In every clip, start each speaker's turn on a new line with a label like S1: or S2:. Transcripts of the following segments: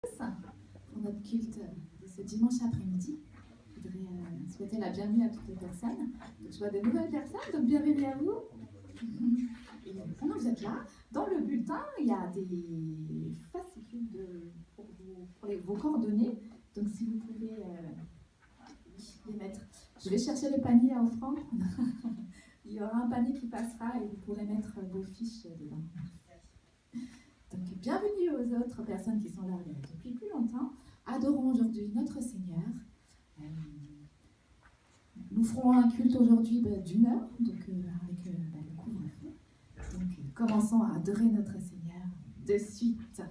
S1: Pour notre culte de ce dimanche après-midi. Je voudrais souhaiter la bienvenue à toutes les personnes. Donc, je vois de nouvelles personnes, donc bienvenue à vous. Et pendant que vous êtes là, dans le bulletin, il y a des fascicules pour vos coordonnées. Donc si vous pouvez les mettre. Je vais chercher le panier à offrande. Il y aura un panier qui passera et vous pourrez mettre vos fiches dedans. Donc, bienvenue aux autres personnes qui sont là depuis plus longtemps. Adorons aujourd'hui notre Seigneur. Nous ferons un culte aujourd'hui d'1 heure, donc avec le couvre-feu. Donc, commençons à adorer notre Seigneur de suite.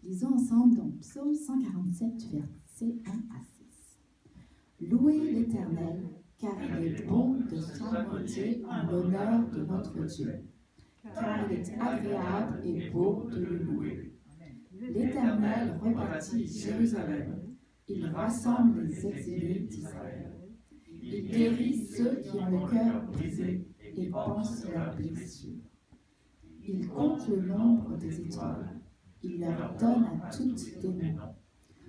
S1: Lisons ensemble dans Psaume 147, versets 1 à 6. Louez l'Éternel, car il est bon de chanter en l'honneur de notre Dieu, car il est agréable et beau de le louer. L'Éternel rebâtit Jérusalem, il rassemble les exilés d'Israël. Il guérit ceux qui ont le cœur brisé et pansent leurs blessures. Il compte le nombre des étoiles. Il leur donne à toutes des noms.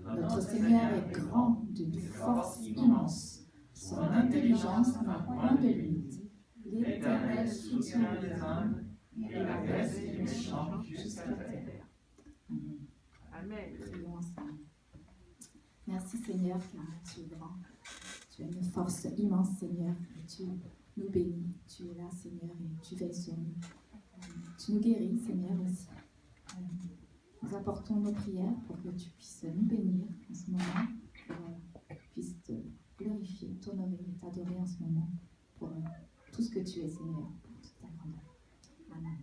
S1: Notre Seigneur est grand d'une force immense. Son intelligence n'a point de limite. L'Éternel soutient les hommes et abaisse les méchants jusqu'à terre. Amen. Prions ensemble. Merci Seigneur, car tu es grand. Tu as une force immense, Seigneur. Et tu nous bénis. Tu es là, Seigneur, et tu veilles sur nous. Tu nous guéris, Seigneur, aussi. Nous apportons nos prières pour que tu puisses nous bénir en ce moment, pour que tu puisses te glorifier, t'honorer et t'adorer en ce moment pour tout ce que tu es, Seigneur, pour toute ta grandeur. Amen.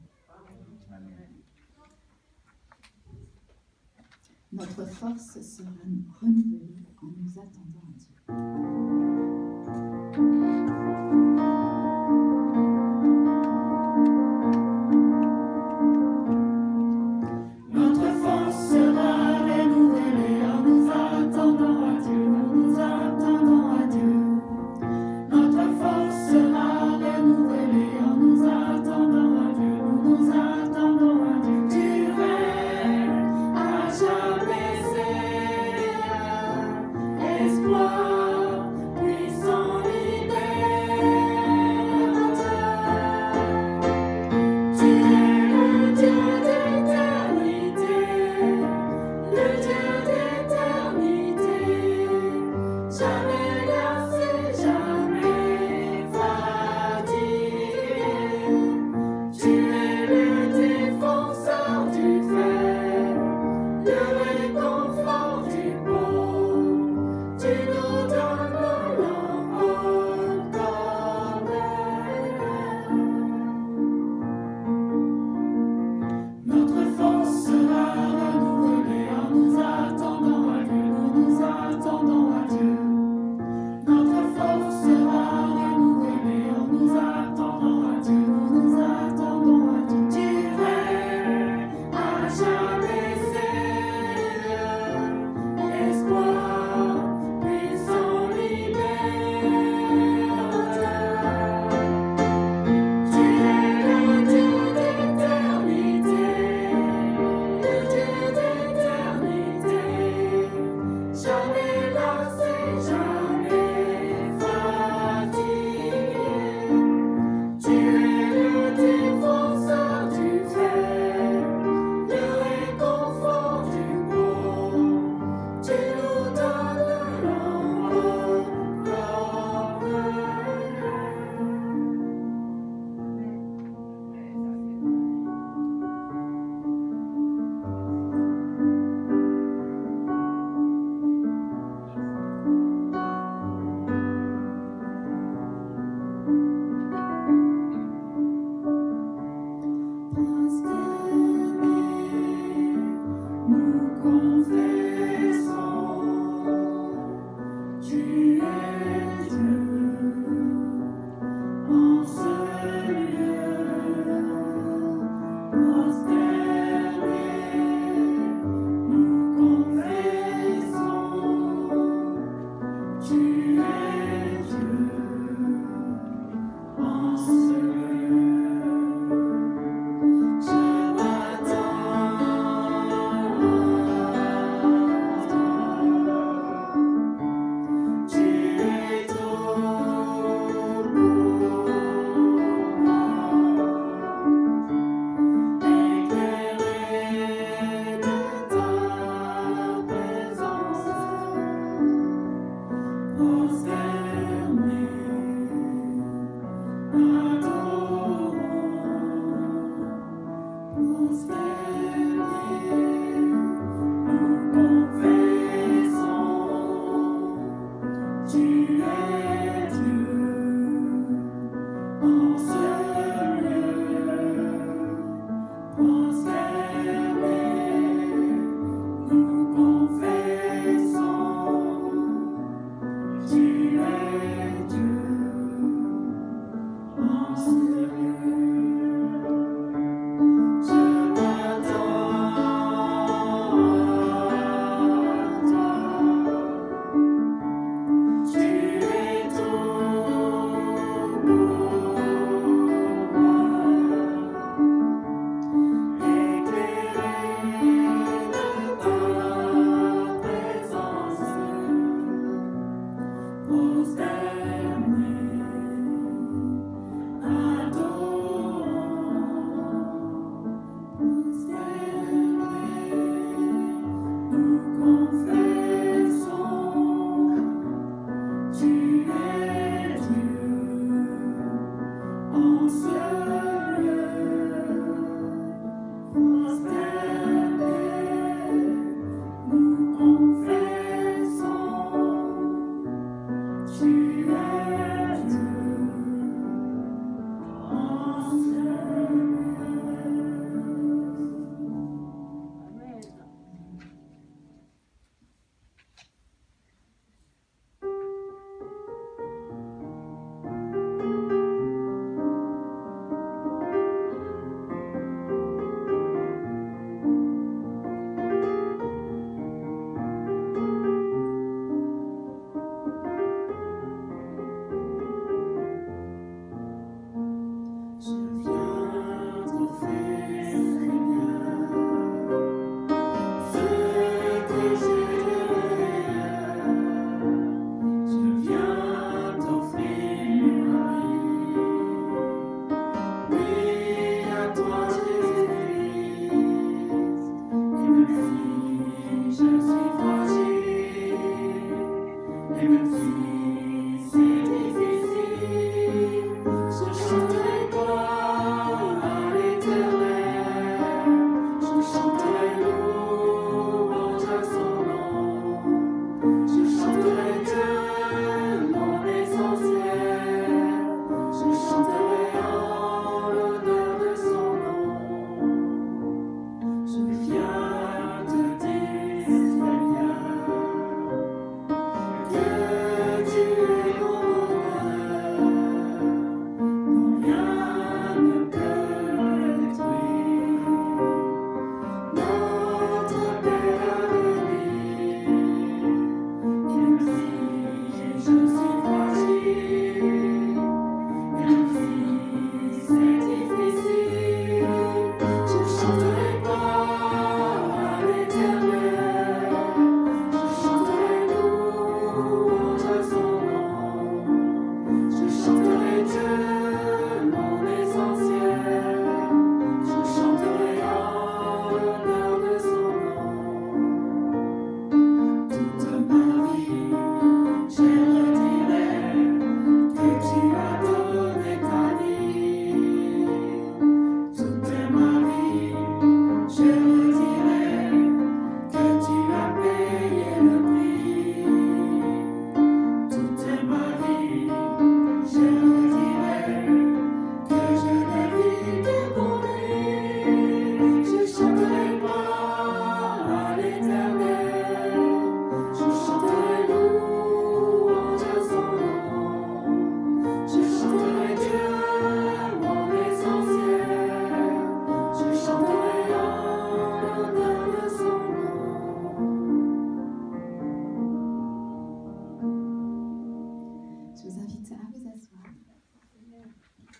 S1: Amen. Notre force sera renouvelée en nous attendant à Dieu. Tu nous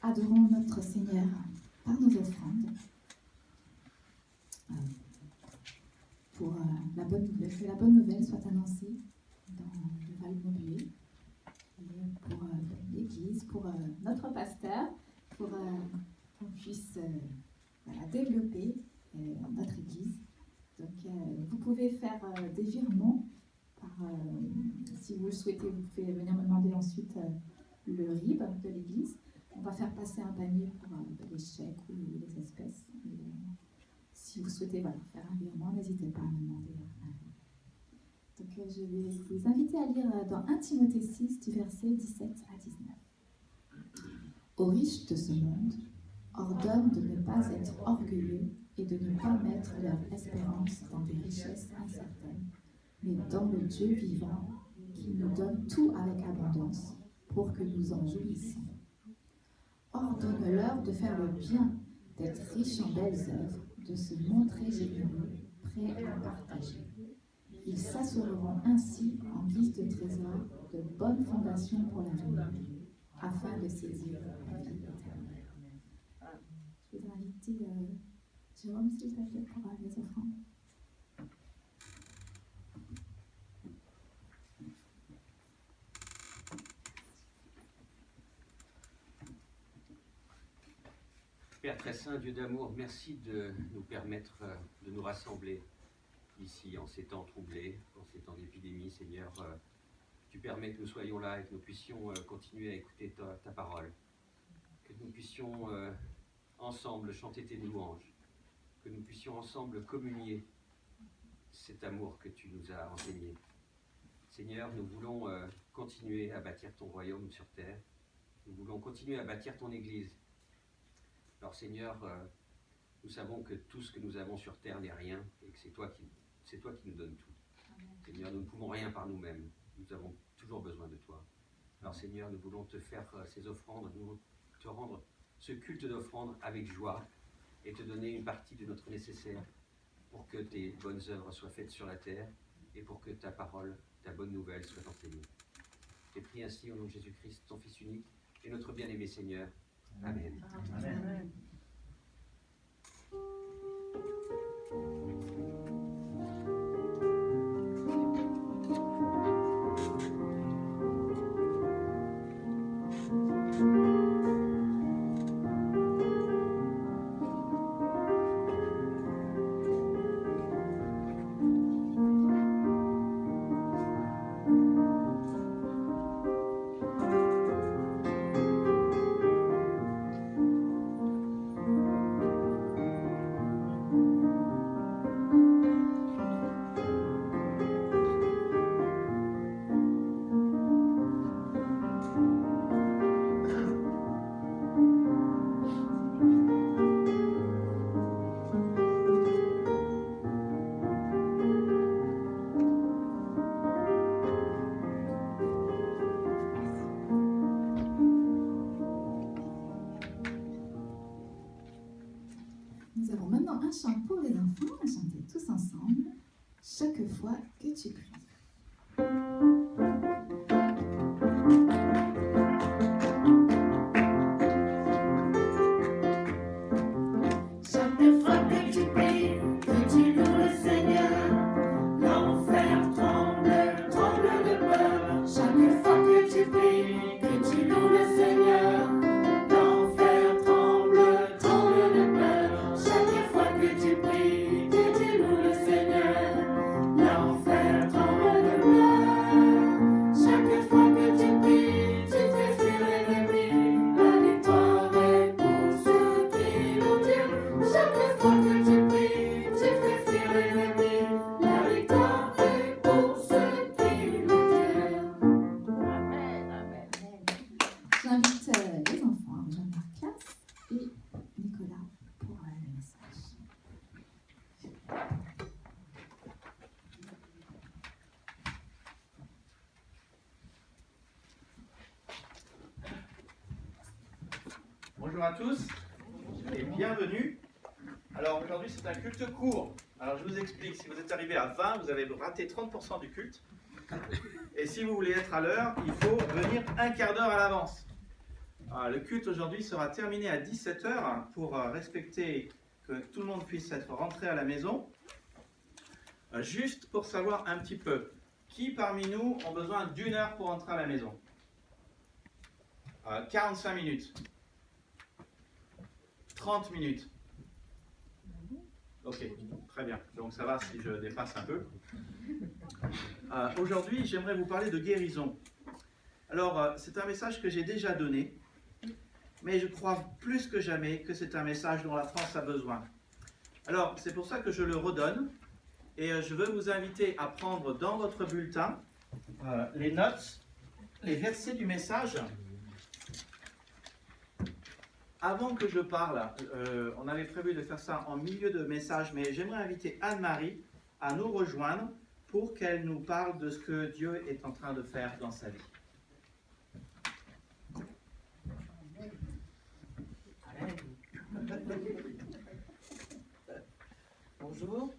S1: Adorons notre Seigneur par nos offrandes pour la bonne nouvelle, que la bonne nouvelle soit annoncée dans le Val Maubuée, et pour l'Église, pour notre pasteur, pour qu'on puisse développer notre Église. Donc vous pouvez faire des virements, si vous le souhaitez, vous pouvez venir me demander ensuite le RIB de l'Église. On va faire passer un panier pour les chèques ou les espèces. Et, si vous souhaitez faire un virement, n'hésitez pas à me demander un RIB. Donc je vais vous inviter à lire dans 1 Timothée 6, du verset 17 à 19. Aux riches de ce monde, ordonne de ne pas être orgueilleux et de ne pas mettre leur espérance dans des richesses incertaines, mais dans le Dieu vivant qui nous donne tout avec abondance pour que nous en jouissions. Ordonne-leur de faire le bien, d'être riches en belles œuvres, de se montrer généreux, prêts à partager. Ils s'assureront ainsi, en guise de trésor, de bonnes fondations pour l'avenir, afin de saisir la vie éternelle. Je voudrais inviter Jérôme, s'il te plaît, pour les offrandes.
S2: Père très saint, Dieu d'amour, merci de nous permettre de nous rassembler ici en ces temps troublés, en ces temps d'épidémie. Seigneur, tu permets que nous soyons là et que nous puissions continuer à écouter ta parole, que nous puissions ensemble chanter tes louanges, que nous puissions ensemble communier cet amour que tu nous as enseigné. Seigneur, nous voulons continuer à bâtir ton royaume sur terre, nous voulons continuer à bâtir ton Église. Alors Seigneur, nous savons que tout ce que nous avons sur terre n'est rien et que c'est toi qui nous donnes tout. Amen. Seigneur, nous ne pouvons rien par nous-mêmes, nous avons toujours besoin de toi. Alors Seigneur, nous voulons te faire ces offrandes, nous voulons te rendre ce culte d'offrande avec joie et te donner une partie de notre nécessaire pour que tes bonnes œuvres soient faites sur la terre et pour que ta parole, ta bonne nouvelle soit enseignée. Je prie ainsi au nom de Jésus-Christ, ton Fils unique et notre bien-aimé Seigneur. Amen. Amen. Amen.
S1: Nous avons maintenant un chant pour les enfants, à chanter tous ensemble, chaque fois que tu pries. J'invite les enfants à rejoindre leur classe et Nicolas pour le message.
S3: Bonjour à tous et bienvenue. Alors aujourd'hui c'est un culte court. Alors je vous explique, si vous êtes arrivé à 20, vous avez raté 30% du culte. Et si vous voulez être à l'heure, il faut venir un quart d'heure à l'avance. Le culte aujourd'hui sera terminé à 17h pour respecter que tout le monde puisse être rentré à la maison. Juste pour savoir un petit peu, qui parmi nous ont besoin d'une heure pour rentrer à la maison? 45 minutes. 30 minutes. Ok, très bien. Donc ça va si je dépasse un peu. Aujourd'hui, j'aimerais vous parler de guérison. Alors, c'est un message que j'ai déjà donné, mais je crois plus que jamais que c'est un message dont la France a besoin. Alors, c'est pour ça que je le redonne, et je veux vous inviter à prendre dans votre bulletin les notes, les versets du message. Avant que je parle, on avait prévu de faire ça en milieu de message, mais j'aimerais inviter Anne-Marie à nous rejoindre pour qu'elle nous parle de ce que Dieu est en train de faire dans sa vie.
S4: Bonjour.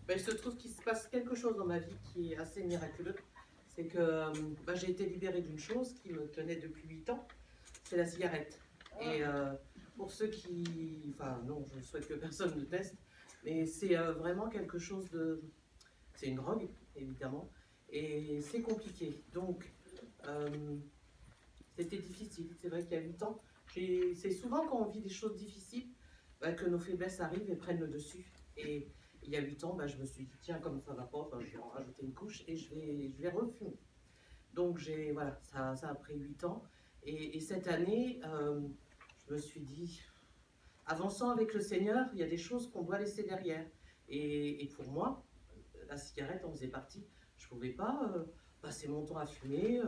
S4: Il se trouve qu'il se passe quelque chose dans ma vie qui est assez miraculeux. C'est que j'ai été libérée d'une chose qui me tenait depuis 8 ans, c'est la cigarette. Et pour ceux qui... Enfin non, je souhaite que personne ne teste, mais c'est vraiment quelque chose de... C'est une drogue, évidemment, et c'est compliqué. Donc, c'était difficile. C'est vrai qu'il y a 8 ans, c'est souvent quand on vit des choses difficiles que nos faiblesses arrivent et prennent le dessus. Et il y a 8 ans, je me suis dit, tiens, comme ça va pas, je vais en rajouter une couche et je vais refumer. Donc, voilà, ça a pris 8 ans. Et cette année, je me suis dit, avançant avec le Seigneur, il y a des choses qu'on doit laisser derrière. Et pour moi, la cigarette en faisait partie. Je ne pouvais pas passer mon temps à fumer,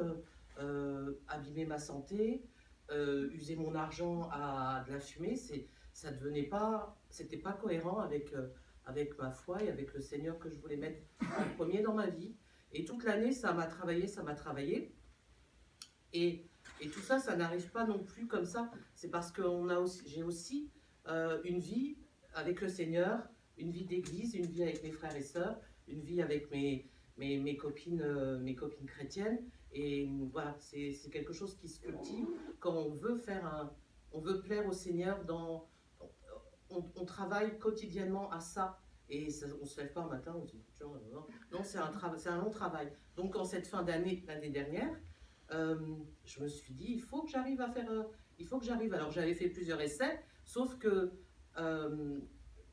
S4: abîmer ma santé, user mon argent à de la fumée. Ça devenait pas, c'était pas cohérent avec ma foi et avec le Seigneur que je voulais mettre en premier dans ma vie. Et toute l'année, ça m'a travaillé. Et tout ça, ça n'arrive pas non plus comme ça. C'est parce que j'ai aussi une vie avec le Seigneur, une vie d'église, une vie avec mes frères et sœurs, une vie avec mes copines chrétiennes. Et voilà, c'est quelque chose qui se cultive quand on veut plaire au Seigneur. On travaille quotidiennement à ça. Et ça, on ne se lève pas un matin, on se dit, non, c'est un long travail. Donc en cette fin d'année, l'année dernière, je me suis dit, il faut que j'arrive à faire... Alors j'avais fait plusieurs essais, sauf que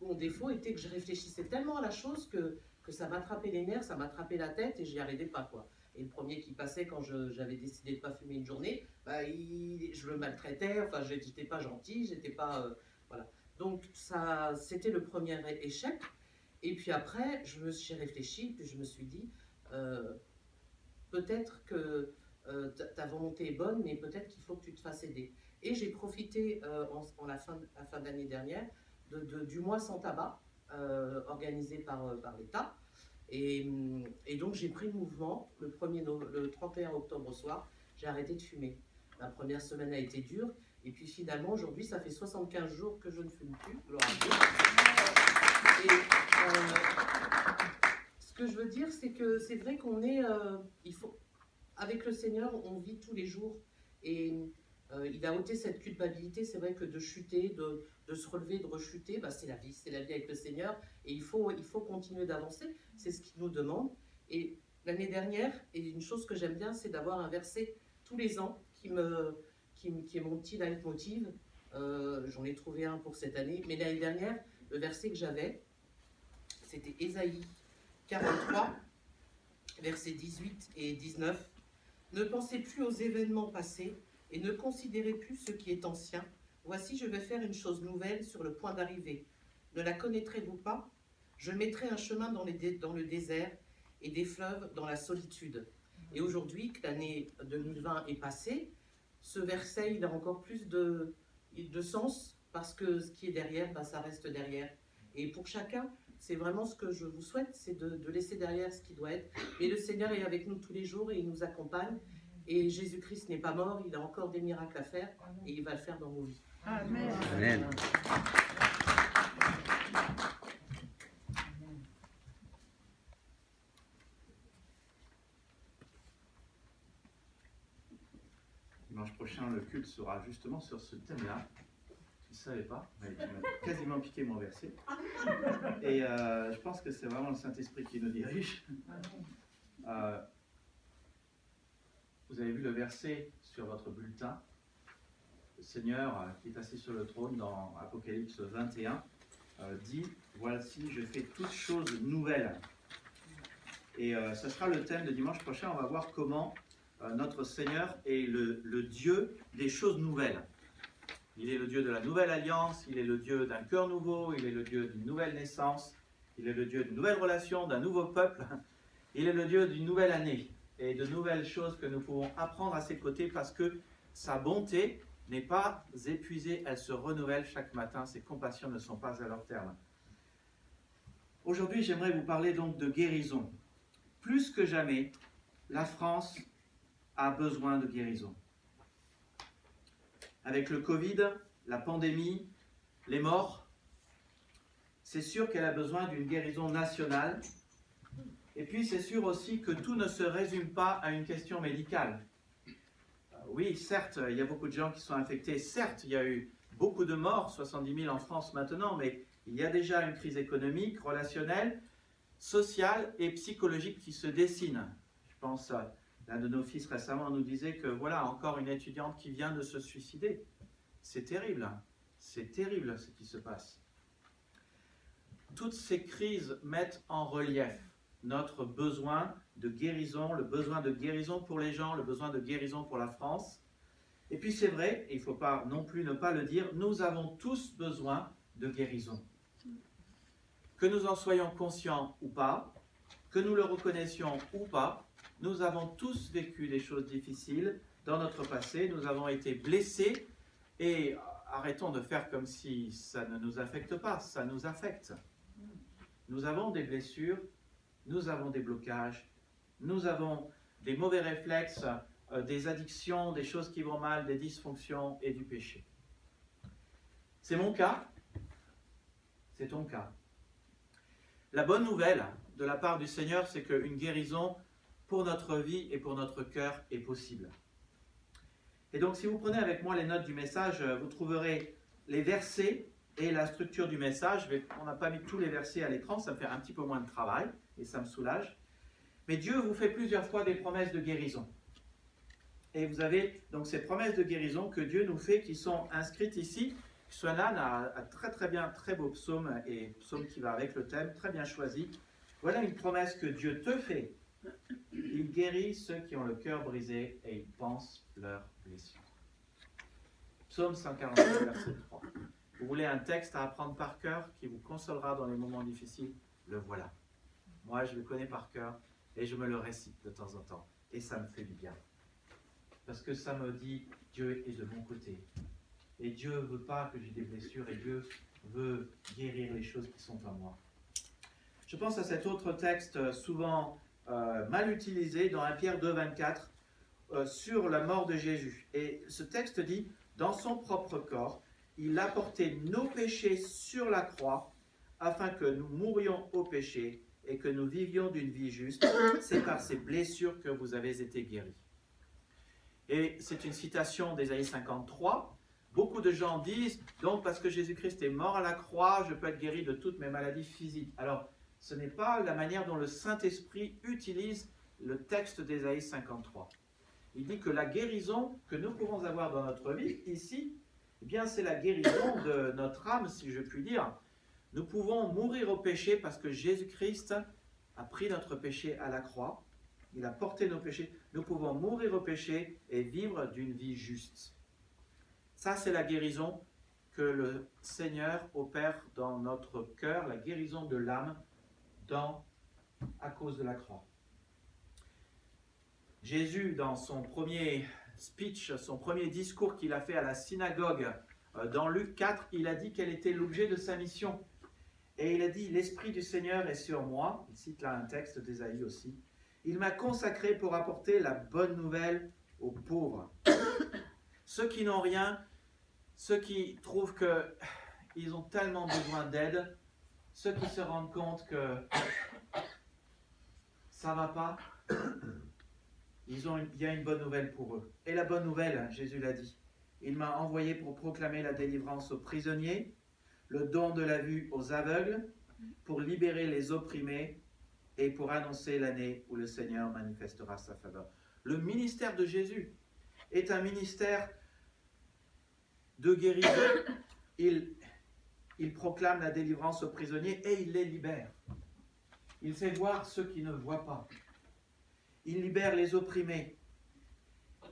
S4: mon défaut était que je réfléchissais tellement à la chose que ça m'attrapait les nerfs, ça m'attrapait la tête et j'y arrivais pas, quoi. Et le premier qui passait quand j'avais décidé de ne pas fumer une journée, je le maltraitais, enfin j'étais pas gentil, j'étais pas... voilà. Donc ça, c'était le premier échec. Et puis après, j'ai réfléchi, puis je me suis dit, peut-être que ta volonté est bonne, mais peut-être qu'il faut que tu te fasses aider. Et j'ai profité en la fin d'année dernière du mois sans tabac organisé par l'État. Et donc j'ai pris le mouvement le 31 octobre au soir, j'ai arrêté de fumer. La première semaine a été dure, et puis finalement aujourd'hui ça fait 75 jours que je ne fume plus. Et ce que je veux dire, c'est que c'est vrai qu'on est, avec le Seigneur, on vit tous les jours, et il a ôté cette culpabilité. C'est vrai que de chuter, de se relever, de rechuter, c'est la vie avec le Seigneur, et il faut continuer d'avancer, c'est ce qu'il nous demande. Et l'année dernière, et une chose que j'aime bien, c'est d'avoir un verset tous les ans qui est mon petit leitmotiv. J'en ai trouvé un pour cette année, mais l'année dernière, le verset que j'avais, c'était Ésaïe 43, versets 18 et 19. Ne pensez plus aux événements passés et ne considérez plus ce qui est ancien. Voici, je vais faire une chose nouvelle sur le point d'arriver. Ne la connaîtrez-vous pas? Je mettrai un chemin dans le désert et des fleuves dans la solitude. Et aujourd'hui, que l'année 2020 est passée, ce verset, il a encore plus de sens, parce que ce qui est derrière, ça reste derrière. Et pour chacun, c'est vraiment ce que je vous souhaite, c'est de laisser derrière ce qui doit être. Mais le Seigneur est avec nous tous les jours et il nous accompagne. Et Jésus-Christ n'est pas mort, il a encore des miracles à faire et il va le faire dans nos vies.
S5: Amen.
S2: Amen.
S3: Dimanche prochain, le culte sera justement sur ce thème-là. Je ne savais pas, mais tu m'as quasiment piqué mon verset. Et je pense que c'est vraiment le Saint-Esprit qui nous dirige. Vous avez vu le verset sur votre bulletin. Le Seigneur qui est assis sur le trône dans Apocalypse 21 dit « Voici, je fais toutes choses nouvelles ». Et ce sera le thème de dimanche prochain. On va voir comment notre Seigneur est le Dieu des choses nouvelles. Il est le Dieu de la nouvelle alliance, il est le Dieu d'un cœur nouveau, il est le Dieu d'une nouvelle naissance, il est le Dieu d'une nouvelle relation, d'un nouveau peuple, il est le Dieu d'une nouvelle année et de nouvelles choses que nous pouvons apprendre à ses côtés parce que sa bonté n'est pas épuisée, elle se renouvelle chaque matin, ses compassions ne sont pas à leur terme. Aujourd'hui, j'aimerais vous parler donc de guérison. Plus que jamais, la France a besoin de guérison. Avec le Covid, la pandémie, les morts, c'est sûr qu'elle a besoin d'une guérison nationale. Et puis c'est sûr aussi que tout ne se résume pas à une question médicale. Oui, certes, il y a beaucoup de gens qui sont infectés. Certes, il y a eu beaucoup de morts, 70 000 en France maintenant, mais il y a déjà une crise économique, relationnelle, sociale et psychologique qui se dessine. Je pense, l'un de nos fils récemment nous disait que voilà, encore une étudiante qui vient de se suicider. C'est terrible ce qui se passe. Toutes ces crises mettent en relief notre besoin de guérison, le besoin de guérison pour les gens, le besoin de guérison pour la France. Et puis c'est vrai, il ne faut pas non plus ne pas le dire, nous avons tous besoin de guérison. Que nous en soyons conscients ou pas, que nous le reconnaissions ou pas, nous avons tous vécu des choses difficiles dans notre passé, nous avons été blessés et arrêtons de faire comme si ça ne nous affecte pas, ça nous affecte. Nous avons des blessures, nous avons des blocages, nous avons des mauvais réflexes, des addictions, des choses qui vont mal, des dysfonctions et du péché. C'est mon cas, c'est ton cas. La bonne nouvelle de la part du Seigneur, c'est qu'une guérison pour notre vie et pour notre cœur est possible. Et donc si vous prenez avec moi les notes du message, vous trouverez les versets et la structure du message. On n'a pas mis tous les versets à l'écran, ça me fait un petit peu moins de travail et ça me soulage. Mais Dieu vous fait plusieurs fois des promesses de guérison. Et vous avez donc ces promesses de guérison que Dieu nous fait qui sont inscrites ici. Swanan a très bien, très beau psaume et psaume qui va avec le thème, très bien choisi. Voilà une promesse que Dieu te fait. Il guérit ceux qui ont le cœur brisé et il pense leurs blessures. Psaume 142, verset 3. Vous voulez un texte à apprendre par cœur qui vous consolera dans les moments difficiles? Le voilà. Moi, je le connais par cœur et je me le récite de temps en temps. Et ça me fait du bien. Parce que ça me dit, Dieu est de mon côté. Et Dieu ne veut pas que j'ai des blessures et Dieu veut guérir les choses qui sont en moi. Je pense à cet autre texte souvent mal utilisé dans 1 Pierre 2, 24 sur la mort de Jésus. Et ce texte dit, dans son propre corps, il a porté nos péchés sur la croix afin que nous mourions au péché et que nous vivions d'une vie juste. C'est par ces blessures que vous avez été guéris. Et c'est une citation d'Ésaïe 53. Beaucoup de gens disent, donc parce que Jésus-Christ est mort à la croix, je peux être guéri de toutes mes maladies physiques. Alors, ce n'est pas la manière dont le Saint-Esprit utilise le texte d'Ésaïe 53. Il dit que la guérison que nous pouvons avoir dans notre vie, ici, eh bien, c'est la guérison de notre âme, si je puis dire. Nous pouvons mourir au péché parce que Jésus-Christ a pris notre péché à la croix. Il a porté nos péchés. Nous pouvons mourir au péché et vivre d'une vie juste. Ça, c'est la guérison que le Seigneur opère dans notre cœur, la guérison de l'âme à cause de la croix. Jésus, dans son premier speech, son premier discours qu'il a fait à la synagogue, dans Luc 4, il a dit quel était l'objet de sa mission. Et il a dit, l'Esprit du Seigneur est sur moi. Il cite là un texte d'Ésaïe aussi. Il m'a consacré pour apporter la bonne nouvelle aux pauvres. Ceux qui n'ont rien, ceux qui trouvent qu'ils ont tellement besoin d'aide, ceux qui se rendent compte que ça ne va pas, il y a une bonne nouvelle pour eux. Et la bonne nouvelle, Jésus l'a dit, il m'a envoyé pour proclamer la délivrance aux prisonniers, le don de la vue aux aveugles, pour libérer les opprimés et pour annoncer l'année où le Seigneur manifestera sa faveur. Le ministère de Jésus est un ministère de guérison. Il proclame la délivrance aux prisonniers et il les libère. Il fait voir ceux qui ne voient pas. Il libère les opprimés.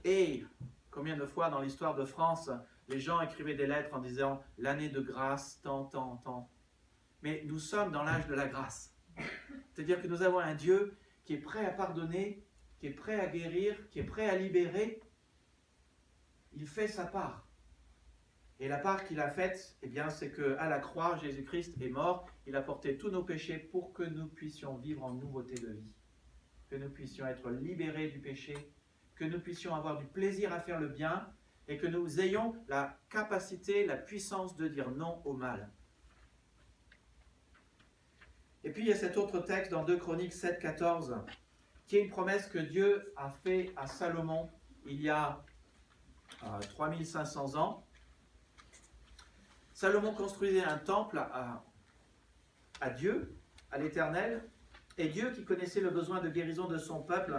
S3: Et combien de fois dans l'histoire de France, les gens écrivaient des lettres en disant « l'année de grâce, tant, tant, tant ». Mais nous sommes dans l'âge de la grâce. C'est-à-dire que nous avons un Dieu qui est prêt à pardonner, qui est prêt à guérir, qui est prêt à libérer. Il fait sa part. Et la part qu'il a faite, eh bien, c'est qu'à la croix, Jésus-Christ est mort. Il a porté tous nos péchés pour que nous puissions vivre en nouveauté de vie. Que nous puissions être libérés du péché. Que nous puissions avoir du plaisir à faire le bien. Et que nous ayons la capacité, la puissance de dire non au mal. Et puis, il y a cet autre texte dans 2 Chroniques 7, 14, qui est une promesse que Dieu a fait à Salomon il y a 3500 ans. Salomon construisait un temple à Dieu, à l'Éternel, et Dieu qui connaissait le besoin de guérison de son peuple,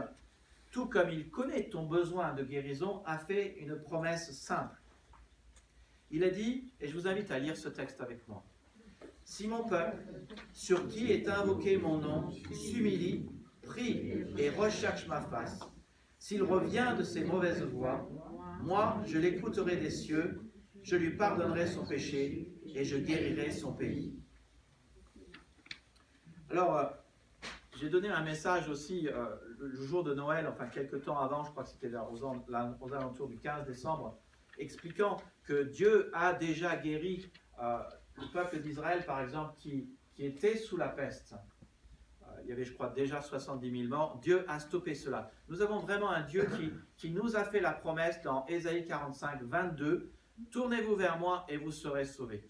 S3: tout comme il connaît ton besoin de guérison, a fait une promesse simple. Il a dit, et je vous invite à lire ce texte avec moi, « Si mon peuple, sur qui est invoqué mon nom, s'humilie, prie et recherche ma face, s'il revient de ses mauvaises voies, moi je l'écouterai des cieux, je lui pardonnerai son péché et je guérirai son pays. » Alors, j'ai donné un message aussi le jour de Noël, enfin quelques temps avant, je crois que c'était aux alentours du 15 décembre, expliquant que Dieu a déjà guéri le peuple d'Israël, par exemple, qui était sous la peste. Il y avait, je crois, déjà 70 000 morts. Dieu a stoppé cela. Nous avons vraiment un Dieu qui nous a fait la promesse dans Ésaïe 45, 22. « Tournez-vous vers moi et vous serez sauvés. »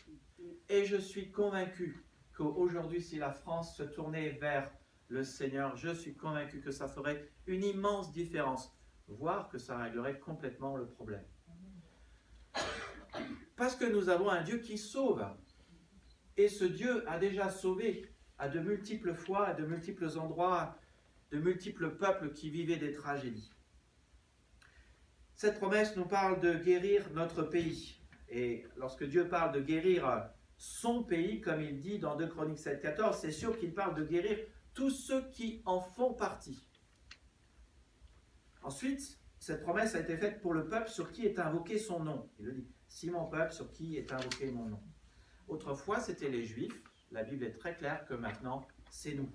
S3: Et je suis convaincu qu'aujourd'hui, si la France se tournait vers le Seigneur, je suis convaincu que ça ferait une immense différence, voire que ça réglerait complètement le problème. Parce que nous avons un Dieu qui sauve. Et ce Dieu a déjà sauvé à de multiples fois, à de multiples endroits, de multiples peuples qui vivaient des tragédies. Cette promesse nous parle de guérir notre pays. Et lorsque Dieu parle de guérir son pays, comme il dit dans 2 Chroniques 7, 14, c'est sûr qu'il parle de guérir tous ceux qui en font partie. Ensuite, cette promesse a été faite pour le peuple sur qui est invoqué son nom. Il le dit, « Si mon peuple sur qui est invoqué mon nom ». Autrefois, c'était les Juifs. La Bible est très claire que maintenant, c'est nous.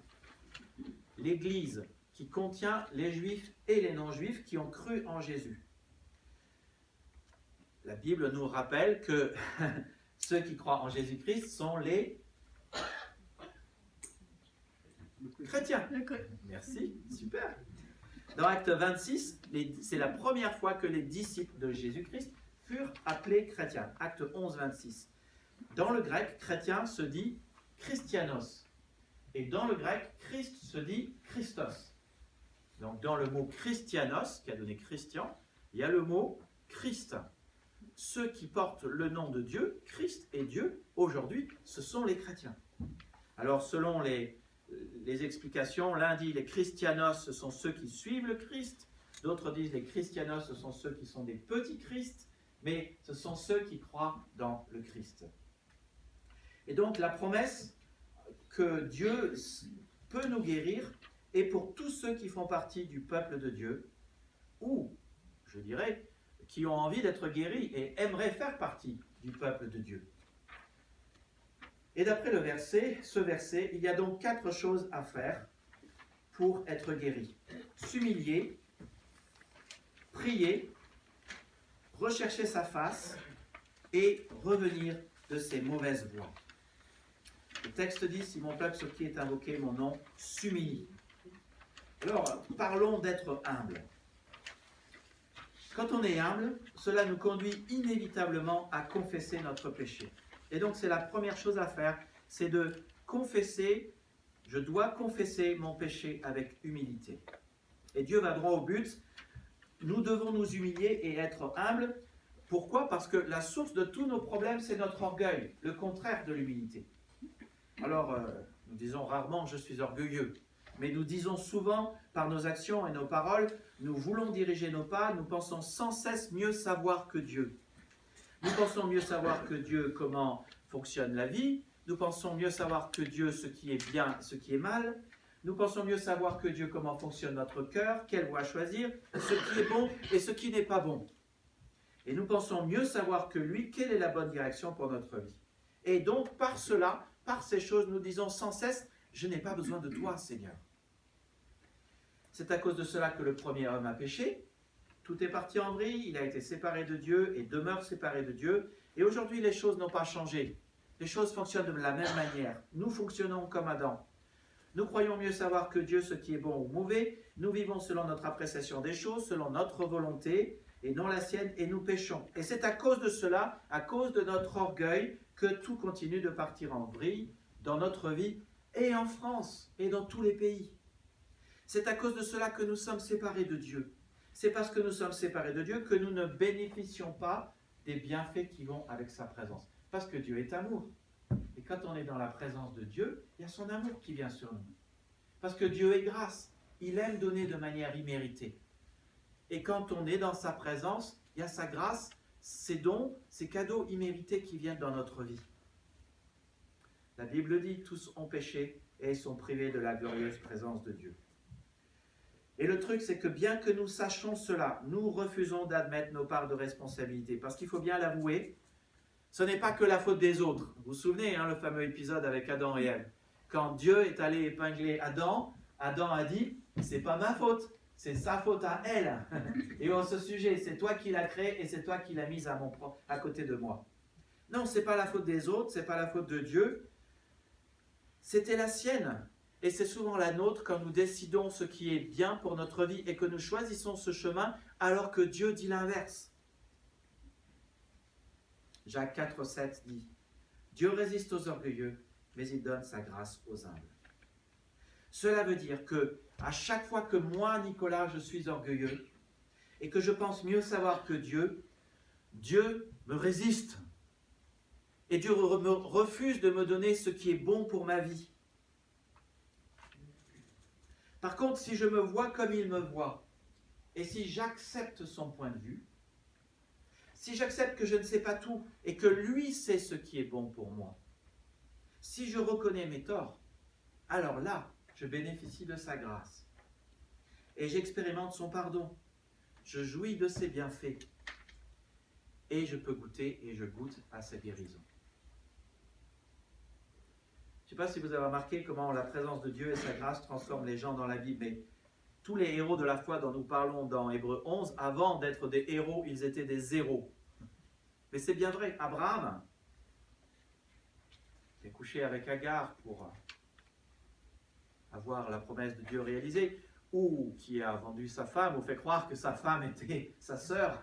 S3: L'Église qui contient les Juifs et les non-Juifs qui ont cru en Jésus. La Bible nous rappelle que ceux qui croient en Jésus-Christ sont les chrétiens. Merci, super. Dans Acte 26, c'est la première fois que les disciples de Jésus-Christ furent appelés chrétiens. Acte 11, 26. Dans le grec, chrétien se dit Christianos. Et dans le grec, Christ se dit Christos. Donc dans le mot Christianos, qui a donné Christian, il y a le mot Christ. Ceux qui portent le nom de Dieu, Christ et Dieu, aujourd'hui, ce sont les chrétiens. Alors selon les explications, l'un dit les Christianos, ce sont ceux qui suivent le Christ. D'autres disent les Christianos, ce sont ceux qui sont des petits Christ. Mais ce sont ceux qui croient dans le Christ. Et donc la promesse que Dieu peut nous guérir est pour tous ceux qui font partie du peuple de Dieu, ou, je dirais, qui ont envie d'être guéris et aimeraient faire partie du peuple de Dieu. Et d'après ce verset, il y a donc 4 choses à faire pour être guéri. S'humilier, prier, rechercher sa face et revenir de ses mauvaises voies. Le texte dit, si mon peuple sur qui est invoqué mon nom s'humilie. Alors, parlons d'être humble. Quand on est humble, cela nous conduit inévitablement à confesser notre péché. Et donc, c'est la première chose à faire, c'est de confesser, je dois confesser mon péché avec humilité. Et Dieu va droit au but. Nous devons nous humilier et être humbles. Pourquoi? Parce que la source de tous nos problèmes, c'est notre orgueil, le contraire de l'humilité. Alors, nous disons rarement « je suis orgueilleux », mais nous disons souvent, par nos actions et nos paroles, nous voulons diriger nos pas, nous pensons sans cesse mieux savoir que Dieu. Nous pensons mieux savoir que Dieu comment fonctionne la vie, nous pensons mieux savoir que Dieu ce qui est bien, ce qui est mal, nous pensons mieux savoir que Dieu comment fonctionne notre cœur, quelle voie choisir, ce qui est bon et ce qui n'est pas bon. Et nous pensons mieux savoir que lui, quelle est la bonne direction pour notre vie. Et donc, par cela, par ces choses, nous disons sans cesse, je n'ai pas besoin de toi, Seigneur. C'est à cause de cela que le premier homme a péché. Tout est parti en vrille, il a été séparé de Dieu et demeure séparé de Dieu. Et aujourd'hui, les choses n'ont pas changé. Les choses fonctionnent de la même manière. Nous fonctionnons comme Adam. Nous croyons mieux savoir que Dieu ce qui est bon ou mauvais. Nous vivons selon notre appréciation des choses, selon notre volonté et non la sienne, et nous péchons. Et c'est à cause de cela, à cause de notre orgueil, que tout continue de partir en vrille dans notre vie et en France et dans tous les pays. C'est à cause de cela que nous sommes séparés de Dieu. C'est parce que nous sommes séparés de Dieu que nous ne bénéficions pas des bienfaits qui vont avec sa présence. Parce que Dieu est amour. Et quand on est dans la présence de Dieu, il y a son amour qui vient sur nous. Parce que Dieu est grâce. Il aime donner de manière imméritée. Et quand on est dans sa présence, il y a sa grâce, ses dons, ses cadeaux immérités qui viennent dans notre vie. La Bible dit, tous ont péché et sont privés de la glorieuse présence de Dieu. Et le truc, c'est que bien que nous sachions cela, nous refusons d'admettre nos parts de responsabilité. Parce qu'il faut bien l'avouer, ce n'est pas que la faute des autres. Vous vous souvenez, le fameux épisode avec Adam et Ève. Quand Dieu est allé épingler Adam, Adam a dit, c'est pas ma faute, c'est sa faute à elle. Et en ce sujet, c'est toi qui l'as créé et c'est toi qui l'as mise à côté de moi. Non, c'est pas la faute des autres, c'est pas la faute de Dieu. C'était la sienne. Et c'est souvent la nôtre quand nous décidons ce qui est bien pour notre vie et que nous choisissons ce chemin alors que Dieu dit l'inverse. Jacques 4, 7 dit « Dieu résiste aux orgueilleux, mais il donne sa grâce aux humbles. » Cela veut dire que à chaque fois que moi, Nicolas, je suis orgueilleux et que je pense mieux savoir que Dieu, Dieu me résiste. Et Dieu refuse de me donner ce qui est bon pour ma vie. Par contre, si je me vois comme il me voit, et si j'accepte son point de vue, si j'accepte que je ne sais pas tout et que lui sait ce qui est bon pour moi, si je reconnais mes torts, alors là, je bénéficie de sa grâce. Et j'expérimente son pardon. Je jouis de ses bienfaits. Et je peux goûter et je goûte à sa guérison. Je ne sais pas si vous avez remarqué comment la présence de Dieu et sa grâce transforment les gens dans la Bible, mais tous les héros de la foi dont nous parlons dans Hébreux 11, avant d'être des héros, ils étaient des zéros. Mais c'est bien vrai, Abraham, qui a couché avec Agar pour avoir la promesse de Dieu réalisée, ou qui a vendu sa femme, ou fait croire que sa femme était sa sœur.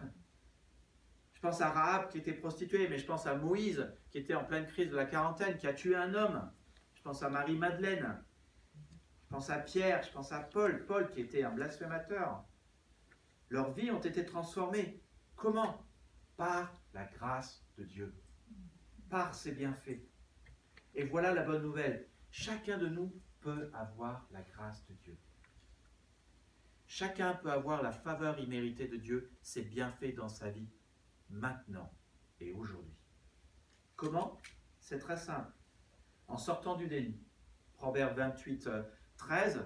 S3: Je pense à Rahab qui était prostituée, mais je pense à Moïse qui était en pleine crise de la quarantaine, qui a tué un homme. Je pense à Marie-Madeleine. Je pense à Pierre, je pense à Paul qui était un blasphémateur. Leurs vies ont été transformées. Comment? Par la grâce de Dieu, par ses bienfaits. Et voilà la bonne nouvelle. Chacun de nous peut avoir la grâce de Dieu. Chacun peut avoir la faveur imméritée de Dieu, ses bienfaits dans sa vie, maintenant et aujourd'hui. Comment? C'est très simple. En sortant du déni. Proverbe 28, 13,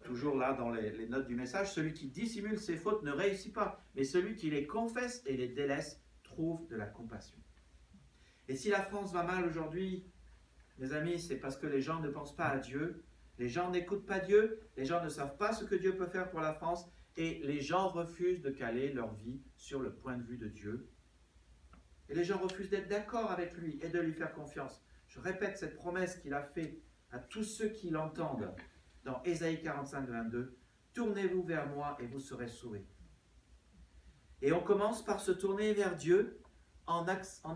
S3: toujours là dans les notes du message, celui qui dissimule ses fautes ne réussit pas, mais celui qui les confesse et les délaisse trouve de la compassion. Et si la France va mal aujourd'hui, mes amis, c'est parce que les gens ne pensent pas à Dieu, les gens n'écoutent pas Dieu, les gens ne savent pas ce que Dieu peut faire pour la France, et les gens refusent de caler leur vie sur le point de vue de Dieu. Et les gens refusent d'être d'accord avec lui et de lui faire confiance. Je répète cette promesse qu'il a faite à tous ceux qui l'entendent dans Ésaïe 45, 22. « Tournez-vous vers moi et vous serez sauvés. » Et on commence par se tourner vers Dieu en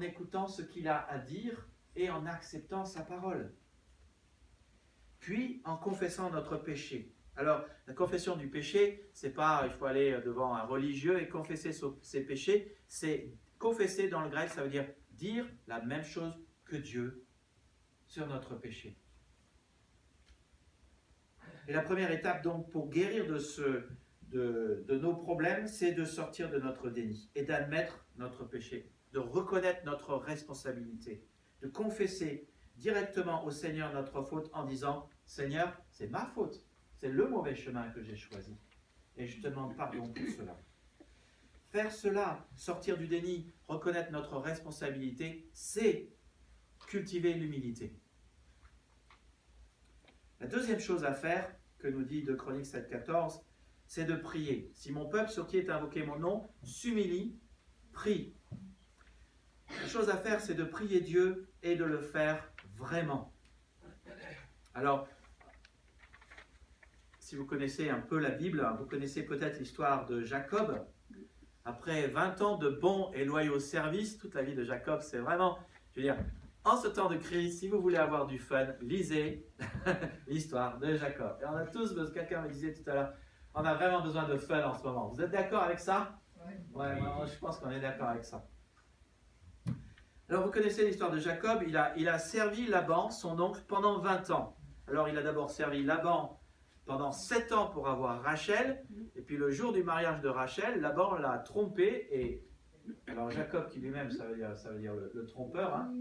S3: écoutant ce qu'il a à dire et en acceptant sa parole. Puis en confessant notre péché. Alors, la confession du péché, c'est pas il faut aller devant un religieux et confesser ses péchés, c'est confesser dans le grec, ça veut dire dire la même chose que Dieu sur notre péché. Et la première étape donc pour guérir de nos problèmes, c'est de sortir de notre déni et d'admettre notre péché, de reconnaître notre responsabilité, de confesser directement au Seigneur notre faute en disant « Seigneur, c'est ma faute, c'est le mauvais chemin que j'ai choisi et je te demande pardon pour cela. » Faire cela, sortir du déni, reconnaître notre responsabilité, c'est cultiver l'humilité. La deuxième chose à faire, que nous dit 2 Chroniques 7,14, c'est de prier. Si mon peuple sur qui est invoqué mon nom s'humilie, prie. La chose à faire, c'est de prier Dieu et de le faire vraiment. Alors, si vous connaissez un peu la Bible, vous connaissez peut-être l'histoire de Jacob. Après 20 ans de bons et loyaux services, toute la vie de Jacob, c'est vraiment, je veux dire, en ce temps de crise, si vous voulez avoir du fun, lisez l'histoire de Jacob. Et on a tous, quelqu'un me disait tout à l'heure, on a vraiment besoin de fun en ce moment. Vous êtes d'accord avec ça? Ouais, moi, je pense qu'on est d'accord avec ça. Alors, vous connaissez l'histoire de Jacob, il a servi Laban, son oncle, pendant 20 ans. Alors, il a d'abord servi Laban pendant 7 ans pour avoir Rachel, et puis le jour du mariage de Rachel, Laban l'a trompé, et alors Jacob qui lui-même, ça veut dire le trompeur, hein.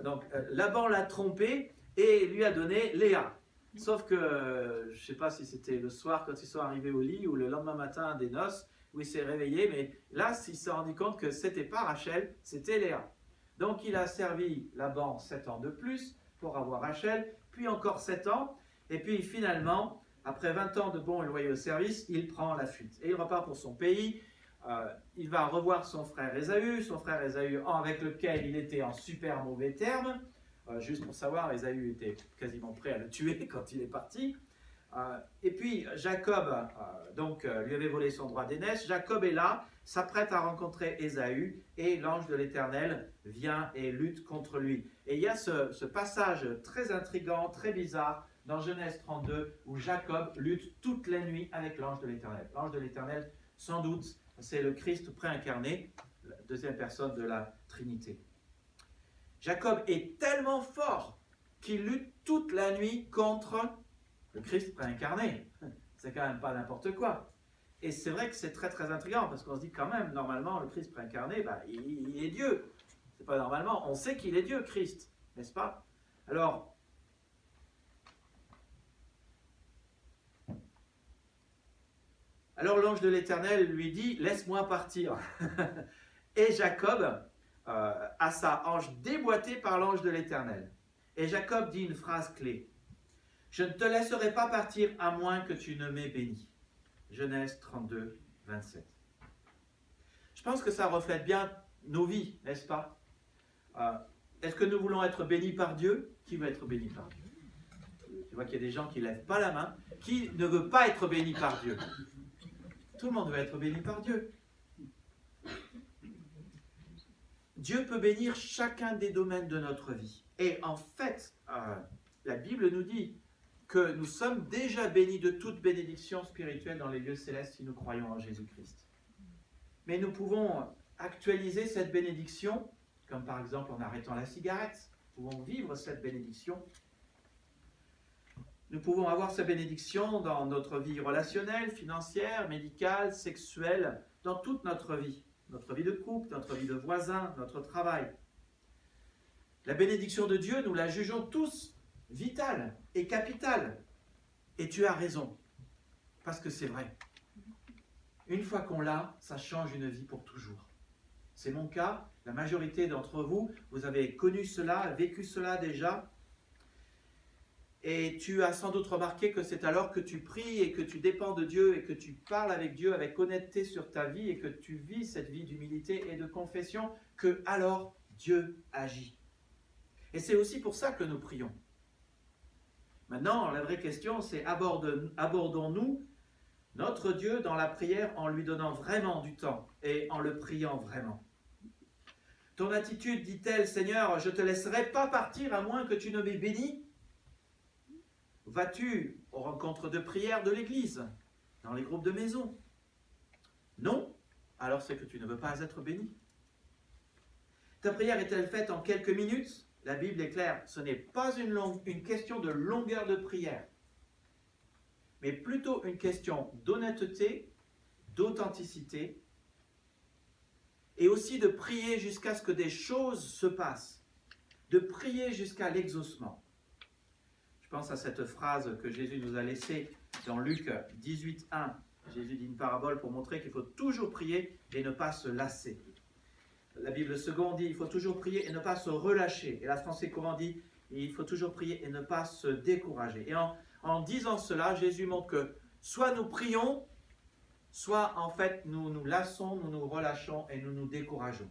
S3: Donc Laban l'a trompé et lui a donné Léa. Sauf que, je ne sais pas si c'était le soir quand ils sont arrivés au lit, ou le lendemain matin des noces, où il s'est réveillé, mais là, il s'est rendu compte que ce n'était pas Rachel, c'était Léa. Donc il a servi Laban 7 ans de plus pour avoir Rachel, puis encore 7 ans, et puis finalement, après 20 ans de bons et loyaux services, il prend la fuite. Et il repart pour son pays, il va revoir son frère Ésaü avec lequel il était en super mauvais termes. Juste pour savoir, Ésaü était quasiment prêt à le tuer quand il est parti. Et puis Jacob lui avait volé son droit d'aînesse. Jacob est là, s'apprête à rencontrer Ésaü, et l'ange de l'Éternel vient et lutte contre lui. Et il y a ce passage très intriguant, très bizarre, dans Genèse 32, où Jacob lutte toute la nuit avec l'ange de l'Éternel. L'ange de l'Éternel, sans doute, c'est le Christ préincarné, la deuxième personne de la Trinité. Jacob est tellement fort qu'il lutte toute la nuit contre le Christ préincarné. C'est quand même pas n'importe quoi. Et c'est vrai que c'est très très intriguant, parce qu'on se dit quand même, normalement, le Christ préincarné, il est Dieu. C'est pas normalement, on sait qu'il est Dieu, Christ, n'est-ce pas? Alors l'ange de l'Éternel lui dit, laisse-moi partir. Et Jacob a sa hanche déboîtée par l'ange de l'Éternel. Et Jacob dit une phrase clé. Je ne te laisserai pas partir à moins que tu ne m'aies béni. Genèse 32, 27. Je pense que ça reflète bien nos vies, n'est-ce pas? Est-ce que nous voulons être bénis par Dieu? Qui veut être béni par Dieu? Je vois qu'il y a des gens qui ne lèvent pas la main. Qui ne veut pas être béni par Dieu? Tout le monde veut être béni par Dieu. Dieu peut bénir chacun des domaines de notre vie. Et en fait, la Bible nous dit que nous sommes déjà bénis de toute bénédiction spirituelle dans les lieux célestes si nous croyons en Jésus-Christ. Mais nous pouvons actualiser cette bénédiction, comme par exemple en arrêtant la cigarette. Nous pouvons vivre cette bénédiction. Nous pouvons avoir cette bénédiction dans notre vie relationnelle, financière, médicale, sexuelle, dans toute notre vie de couple, notre vie de voisin, notre travail. La bénédiction de Dieu, nous la jugeons tous vitale et capitale. Et tu as raison, parce que c'est vrai. Une fois qu'on l'a, ça change une vie pour toujours. C'est mon cas, la majorité d'entre vous, vous avez connu cela, vécu cela déjà. Et tu as sans doute remarqué que c'est alors que tu pries et que tu dépends de Dieu et que tu parles avec Dieu avec honnêteté sur ta vie et que tu vis cette vie d'humilité et de confession, que alors Dieu agit. Et c'est aussi pour ça que nous prions. Maintenant, la vraie question, c'est abordons-nous notre Dieu dans la prière en lui donnant vraiment du temps et en le priant vraiment. Ton attitude dit-elle, Seigneur, je ne te laisserai pas partir à moins que tu ne m'aies béni? Vas-tu aux rencontres de prière de l'église, dans les groupes de maison? Non? Alors c'est que tu ne veux pas être béni. Ta prière est-elle faite en quelques minutes? La Bible est claire, ce n'est pas une question de longueur de prière, mais plutôt une question d'honnêteté, d'authenticité, et aussi de prier jusqu'à ce que des choses se passent, de prier jusqu'à l'exaucement. Je pense à cette phrase que Jésus nous a laissée dans Luc 18, 1. Jésus dit une parabole pour montrer qu'il faut toujours prier et ne pas se lasser. La Bible seconde dit il faut toujours prier et ne pas se relâcher. Et la Français courant dit il faut toujours prier et ne pas se décourager. Et en disant cela, Jésus montre que soit nous prions, soit en fait nous nous lassons, nous nous relâchons et nous nous décourageons.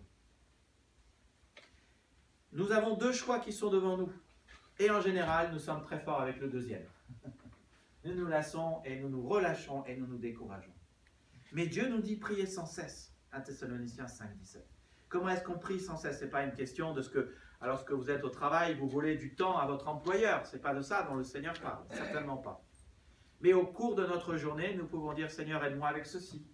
S3: Nous avons deux choix qui sont devant nous. Et en général, nous sommes très forts avec le deuxième. Nous nous lassons et nous nous relâchons et nous nous décourageons. Mais Dieu nous dit prier sans cesse. 1 Thessaloniciens 5, 17. Comment est-ce qu'on prie sans cesse? Ce n'est pas une question de ce que, alors que vous êtes au travail, vous volez du temps à votre employeur. Ce n'est pas de ça dont le Seigneur parle. Certainement pas. Mais au cours de notre journée, nous pouvons dire, Seigneur, aide-moi avec ceci.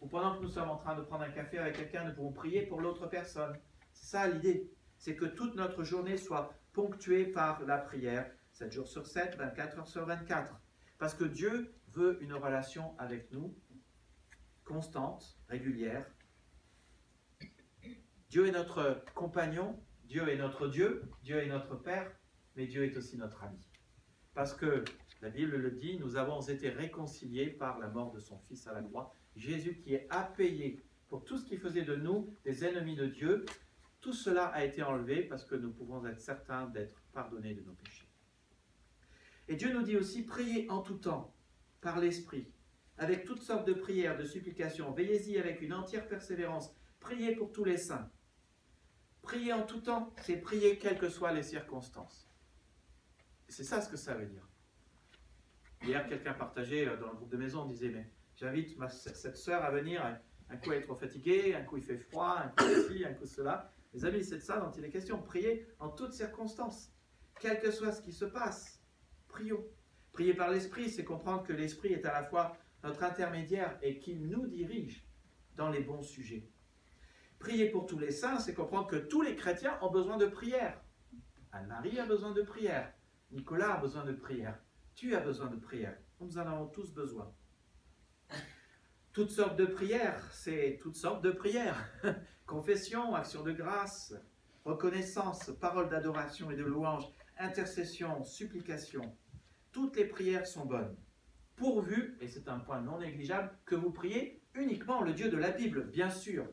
S3: Ou pendant que nous sommes en train de prendre un café avec quelqu'un, nous pouvons prier pour l'autre personne. C'est ça l'idée. C'est que toute notre journée soit ponctuée par la prière, 7 jours sur 7, 24 heures sur 24. Parce que Dieu veut une relation avec nous, constante, régulière. Dieu est notre compagnon, Dieu est notre Dieu, Dieu est notre Père, mais Dieu est aussi notre ami. Parce que, la Bible le dit, nous avons été réconciliés par la mort de son Fils à la croix. Jésus qui a payé pour tout ce qui faisait de nous des ennemis de Dieu. Tout cela a été enlevé parce que nous pouvons être certains d'être pardonnés de nos péchés. Et Dieu nous dit aussi, priez en tout temps, par l'Esprit, avec toutes sortes de prières, de supplications. Veillez-y avec une entière persévérance. Priez pour tous les saints. Prier en tout temps, c'est prier quelles que soient les circonstances. C'est ça ce que ça veut dire. Hier, quelqu'un partageait dans le groupe de maison, disait, mais j'invite cette sœur à venir, un coup elle est trop fatiguée, un coup il fait froid, un coup ceci, un coup cela. Les amis, c'est de ça dont il est question. Priez en toutes circonstances. Quel que soit ce qui se passe, prions. Prier par l'Esprit, c'est comprendre que l'Esprit est à la fois notre intermédiaire et qu'il nous dirige dans les bons sujets. Prier pour tous les saints, c'est comprendre que tous les chrétiens ont besoin de prière. Anne-Marie a besoin de prière. Nicolas a besoin de prière. Tu as besoin de prière. Nous en avons tous besoin. Toutes sortes de prières, c'est toutes sortes de prières. Confession, action de grâce, reconnaissance, parole d'adoration et de louange, intercession, supplication. Toutes les prières sont bonnes. Pourvu, et c'est un point non négligeable, que vous priez uniquement le Dieu de la Bible, bien sûr,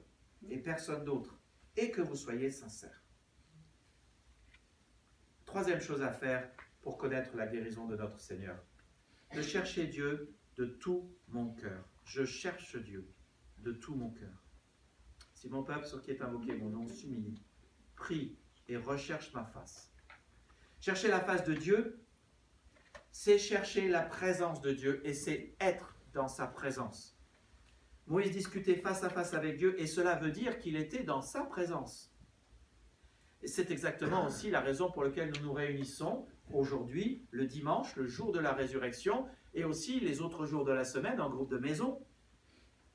S3: et personne d'autre, et que vous soyez sincères. Troisième chose à faire pour connaître la guérison de notre Seigneur, de chercher Dieu de tout mon cœur. Je cherche Dieu de tout mon cœur. Si mon peuple, sur qui est invoqué mon nom, s'humilie, prie et recherche ma face. Chercher la face de Dieu, c'est chercher la présence de Dieu et c'est être dans sa présence. Moïse discutait face à face avec Dieu et cela veut dire qu'il était dans sa présence. Et c'est exactement aussi la raison pour laquelle nous nous réunissons aujourd'hui, le dimanche, le jour de la résurrection, et aussi les autres jours de la semaine en groupe de maison.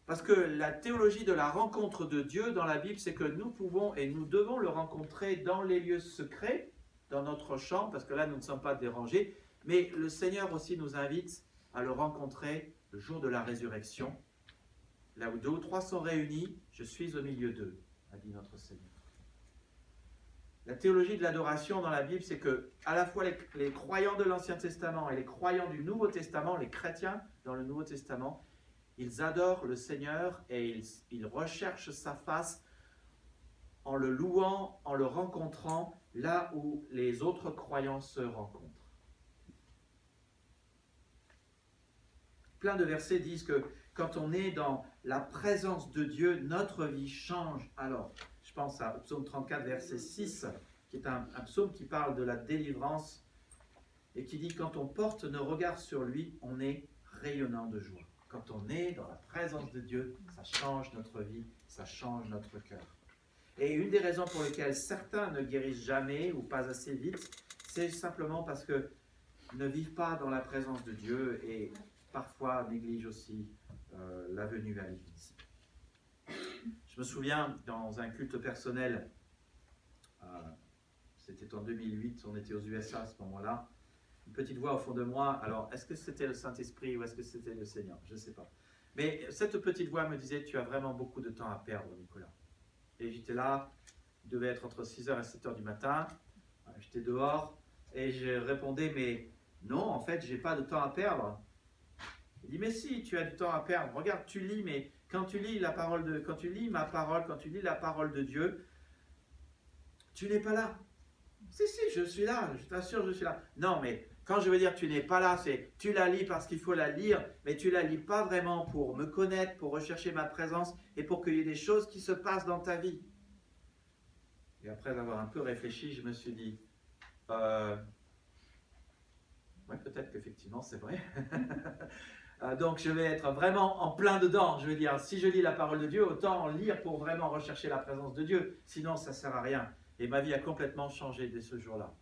S3: Parce que la théologie de la rencontre de Dieu dans la Bible, c'est que nous pouvons et nous devons le rencontrer dans les lieux secrets, dans notre champ, parce que là nous ne sommes pas dérangés, mais le Seigneur aussi nous invite à le rencontrer le jour de la résurrection. Là où 2 ou 3 sont réunis, je suis au milieu d'eux, a dit notre Seigneur. La théologie de l'adoration dans la Bible, c'est que à la fois les croyants de l'Ancien Testament et les croyants du Nouveau Testament, les chrétiens dans le Nouveau Testament, ils adorent le Seigneur et ils recherchent sa face en le louant, en le rencontrant là où les autres croyants se rencontrent. Plein de versets disent que quand on est dans la présence de Dieu, notre vie change. Alors, je pense à Psaume 34, verset 6, qui est un psaume qui parle de la délivrance et qui dit « Quand on porte nos regards sur lui, on est rayonnant de joie. » Quand on est dans la présence de Dieu, ça change notre vie, ça change notre cœur. Et une des raisons pour lesquelles certains ne guérissent jamais ou pas assez vite, c'est simplement parce qu'ils ne vivent pas dans la présence de Dieu et parfois négligent aussi la venue à l'église. Je me souviens, dans un culte personnel, c'était en 2008, on était aux USA à ce moment-là, une petite voix au fond de moi, alors est-ce que c'était le Saint-Esprit ou est-ce que c'était le Seigneur? Je ne sais pas. Mais cette petite voix me disait, tu as vraiment beaucoup de temps à perdre, Nicolas. Et j'étais là, il devait être entre 6h et 7h du matin, j'étais dehors, et je répondais, mais non, en fait, je n'ai pas de temps à perdre. Il dit, mais si, tu as du temps à perdre. Regarde, tu lis, mais quand tu lis ma parole, quand tu lis la parole de Dieu, tu n'es pas là. Si, je suis là, je t'assure, je suis là. Non, mais quand je veux dire tu n'es pas là, c'est tu la lis parce qu'il faut la lire, mais tu la lis pas vraiment pour me connaître, pour rechercher ma présence et pour qu'il y ait des choses qui se passent dans ta vie. Et après avoir un peu réfléchi, je me suis dit, ouais, peut-être qu'effectivement c'est vrai. Donc je vais être vraiment en plein dedans. Je veux dire, si je lis la parole de Dieu, autant en lire pour vraiment rechercher la présence de Dieu. Sinon, ça ne sert à rien. Et ma vie a complètement changé dès ce jour-là.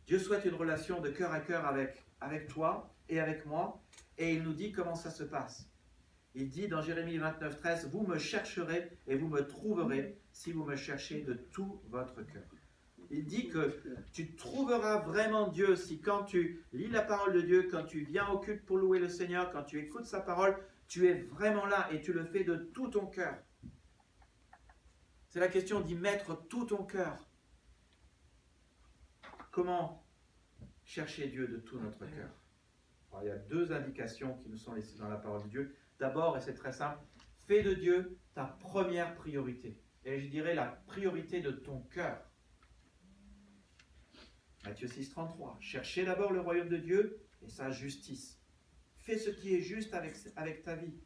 S3: Dieu souhaite une relation de cœur à cœur avec toi et avec moi. Et il nous dit comment ça se passe. Il dit dans Jérémie 29, 13, « Vous me chercherez et vous me trouverez si vous me cherchez de tout votre cœur. » Il dit que tu trouveras vraiment Dieu si quand tu lis la parole de Dieu, quand tu viens au culte pour louer le Seigneur, quand tu écoutes sa parole, tu es vraiment là et tu le fais de tout ton cœur. C'est la question d'y mettre tout ton cœur. Comment chercher Dieu de tout notre cœur? Alors, il y a deux indications qui nous sont laissées dans la parole de Dieu. D'abord, et c'est très simple, fais de Dieu ta première priorité. Et je dirais la priorité de ton cœur. Matthieu 6, 33. Cherchez d'abord le royaume de Dieu et sa justice. Fais ce qui est juste avec ta vie.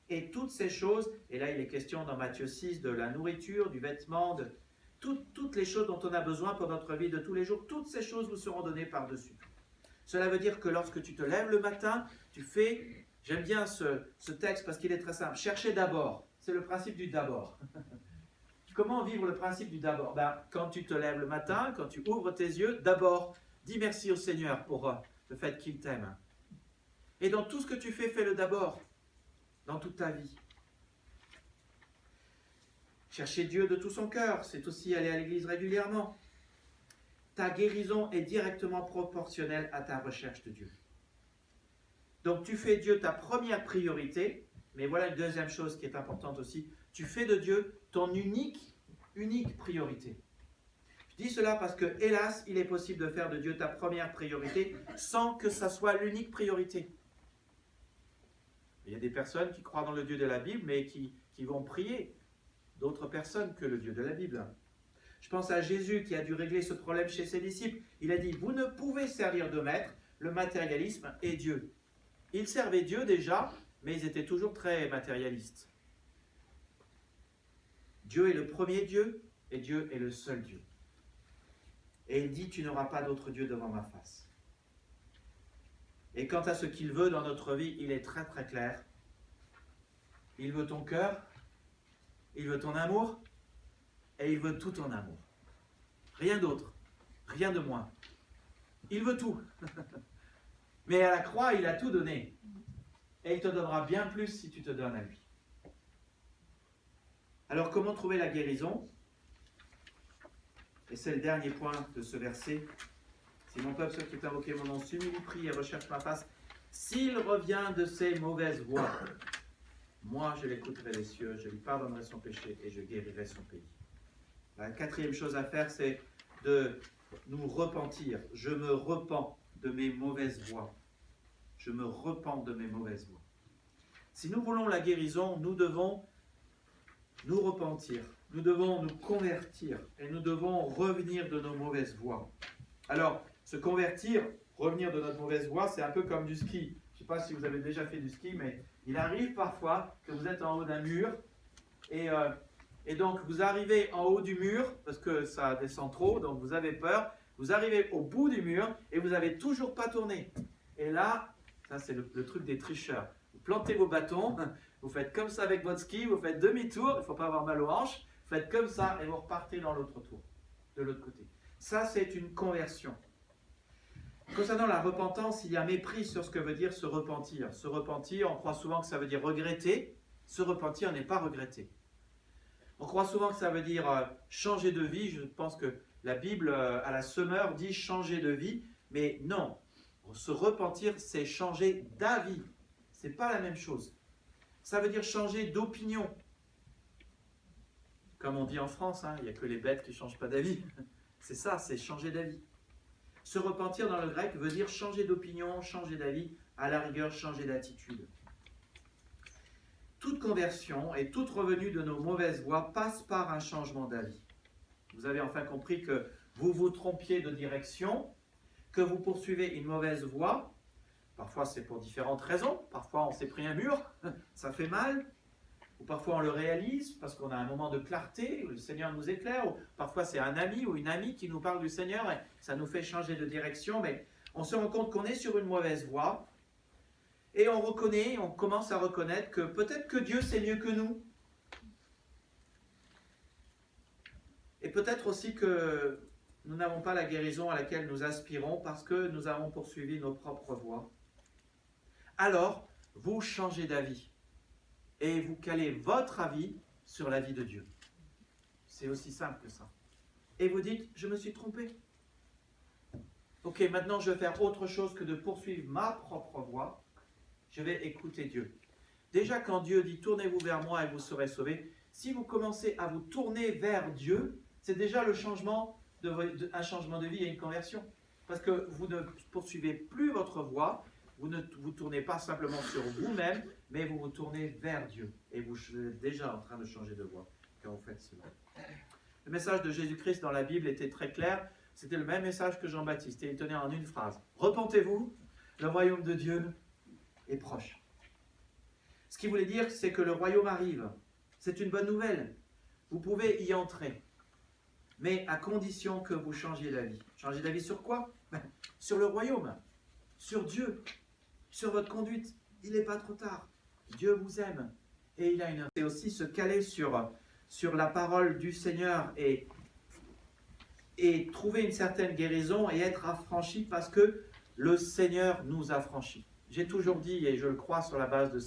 S3: Et toutes ces choses, et là il est question dans Matthieu 6 de la nourriture, du vêtement, de toutes les choses dont on a besoin pour notre vie de tous les jours, toutes ces choses vous seront données par-dessus. Cela veut dire que lorsque tu te lèves le matin, tu fais, j'aime bien ce texte parce qu'il est très simple, cherchez d'abord, c'est le principe du d'abord. Comment vivre le principe du d'abord? Quand tu te lèves le matin, quand tu ouvres tes yeux, d'abord, dis merci au Seigneur pour le fait qu'il t'aime. Et dans tout ce que tu fais, fais-le d'abord, dans toute ta vie. Chercher Dieu de tout son cœur, c'est aussi aller à l'église régulièrement. Ta guérison est directement proportionnelle à ta recherche de Dieu. Donc tu fais Dieu ta première priorité, mais voilà une deuxième chose qui est importante aussi, tu fais de Dieu ton unique priorité. Je dis cela parce que, hélas, il est possible de faire de Dieu ta première priorité sans que ça soit l'unique priorité. Il y a des personnes qui croient dans le Dieu de la Bible, mais qui vont prier d'autres personnes que le Dieu de la Bible. Je pense à Jésus qui a dû régler ce problème chez ses disciples. Il a dit, vous ne pouvez servir de maître, le matérialisme et Dieu. Ils servaient Dieu déjà, mais ils étaient toujours très matérialistes. Dieu est le premier Dieu et Dieu est le seul Dieu. Et il dit, tu n'auras pas d'autre Dieu devant ma face. Et quant à ce qu'il veut dans notre vie, il est très très clair. Il veut ton cœur, il veut ton amour, et il veut tout ton amour. Rien d'autre, rien de moins. Il veut tout. Mais à la croix, il a tout donné. Et il te donnera bien plus si tu te donnes à lui. Alors comment trouver la guérison? Et c'est le dernier point de ce verset. Si mon peuple, ceux qui ont invoqué mon nom, s'humilie, prie et recherche ma face, s'il revient de ses mauvaises voies, moi je l'écouterai des cieux, je lui pardonnerai son péché et je guérirai son pays. La quatrième chose à faire, c'est de nous repentir. Je me repens de mes mauvaises voies. Je me repens de mes mauvaises voies. Si nous voulons la guérison, nous devons nous repentir. Nous devons nous convertir et nous devons revenir de nos mauvaises voies. Alors, se convertir, revenir de notre mauvaise voie, c'est un peu comme du ski. Je ne sais pas si vous avez déjà fait du ski, mais il arrive parfois que vous êtes en haut d'un mur et donc vous arrivez en haut du mur parce que ça descend trop, donc vous avez peur. Vous arrivez au bout du mur et vous n'avez toujours pas tourné. Et là, ça c'est le truc des tricheurs. Vous plantez vos bâtons, vous faites comme ça avec votre ski, vous faites demi-tour, il ne faut pas avoir mal aux hanches, vous faites comme ça et vous repartez dans l'autre tour, de l'autre côté. Ça, c'est une conversion. Concernant la repentance, il y a mépris sur ce que veut dire se repentir. Se repentir, on croit souvent que ça veut dire regretter. Se repentir n'est pas regretter. On croit souvent que ça veut dire changer de vie. Je pense que la Bible, à la Semeur, dit changer de vie. Mais non, se repentir, c'est changer d'avis. Ce n'est pas la même chose. Ça veut dire changer d'opinion. Comme on dit en France, il n'y a que les bêtes qui ne changent pas d'avis. C'est ça, c'est changer d'avis. Se repentir dans le grec veut dire changer d'opinion, changer d'avis, à la rigueur changer d'attitude. Toute conversion et toute revenue de nos mauvaises voies passe par un changement d'avis. Vous avez enfin compris que vous vous trompiez de direction, que vous poursuivez une mauvaise voie. Parfois c'est pour différentes raisons, parfois on s'est pris un mur, ça fait mal. ou parfois on le réalise parce qu'on a un moment de clarté où le Seigneur nous éclaire, ou parfois c'est un ami ou une amie qui nous parle du Seigneur et ça nous fait changer de direction, mais on se rend compte qu'on est sur une mauvaise voie et on commence à reconnaître que peut-être que Dieu sait mieux que nous. Et peut-être aussi que nous n'avons pas la guérison à laquelle nous aspirons parce que nous avons poursuivi nos propres voies. Alors, vous changez d'avis et vous calez votre avis sur l'avis de Dieu. C'est aussi simple que ça. Et vous dites, je me suis trompé. Ok, maintenant je vais faire autre chose que de poursuivre ma propre voie. Je vais écouter Dieu. Déjà, quand Dieu dit, tournez-vous vers moi et vous serez sauvés, si vous commencez à vous tourner vers Dieu, c'est déjà un changement de vie et une conversion. Parce que vous ne poursuivez plus votre voie, vous ne vous tournez pas simplement sur vous-même, mais vous vous tournez vers Dieu. Et vous êtes déjà en train de changer de voie quand vous faites cela. Le message de Jésus-Christ dans la Bible était très clair. C'était le même message que Jean-Baptiste. Et il tenait en une phrase. Repentez-vous, le royaume de Dieu est proche. Ce qu'il voulait dire, c'est que le royaume arrive. C'est une bonne nouvelle. Vous pouvez y entrer. Mais à condition que vous changiez d'avis. Changez d'avis sur quoi? Sur le royaume, sur Dieu, sur votre conduite. Il n'est pas trop tard. Dieu vous aime. Et il a une... C'est aussi se caler sur la parole du Seigneur et trouver une certaine guérison et être affranchi parce que le Seigneur nous a franchis. J'ai toujours dit, et je le crois sur la base de